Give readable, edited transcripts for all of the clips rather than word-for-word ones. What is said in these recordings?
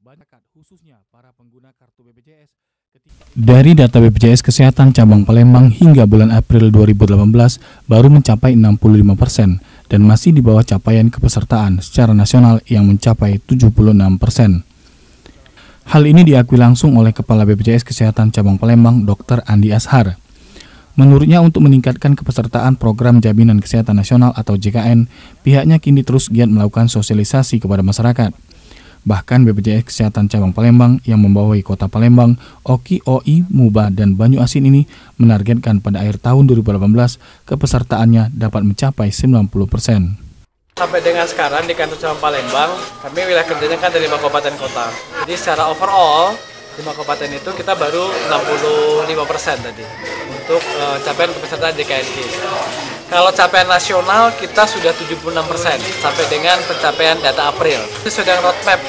banyak khususnya para pengguna kartu BPJS. Dari data BPJS Kesehatan Cabang Palembang hingga bulan April 2018 baru mencapai 65% dan masih di bawah capaian kepesertaan secara nasional yang mencapai 76%. Hal ini diakui langsung oleh Kepala BPJS Kesehatan Cabang Palembang, Dr. Andi Ashar. Menurutnya untuk meningkatkan kepesertaan Program Jaminan Kesehatan Nasional atau JKN, pihaknya kini terus giat melakukan sosialisasi kepada masyarakat. Bahkan BPJS Kesehatan Cabang Palembang yang membawahi Kota Palembang, Oki, OI, Muba, dan Banyu Asin ini menargetkan pada akhir tahun 2018 kepesertaannya dapat mencapai 90%. Sampai dengan sekarang di kantor cabang Palembang, kami wilayah kerjanya kan dari 5 kabupaten kota. Jadi secara overall, 5 kabupaten itu kita baru 65% tadi untuk capaian kepesertaan JKN. Kalau capaian nasional kita sudah 76% sampai dengan pencapaian data April. Sesuai dengan roadmap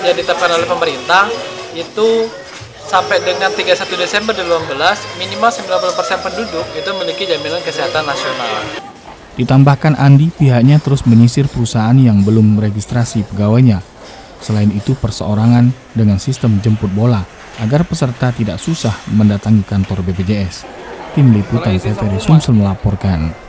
yang ditetapkan oleh pemerintah, itu sampai dengan 31 Desember 2018 minimal 90% penduduk itu memiliki jaminan kesehatan nasional. Ditambahkan Andi, pihaknya terus menyisir perusahaan yang belum meregistrasi pegawainya. Selain itu perseorangan dengan sistem jemput bola agar peserta tidak susah mendatangi kantor BPJS. Tim Liputan TVRI Sumsel melaporkan.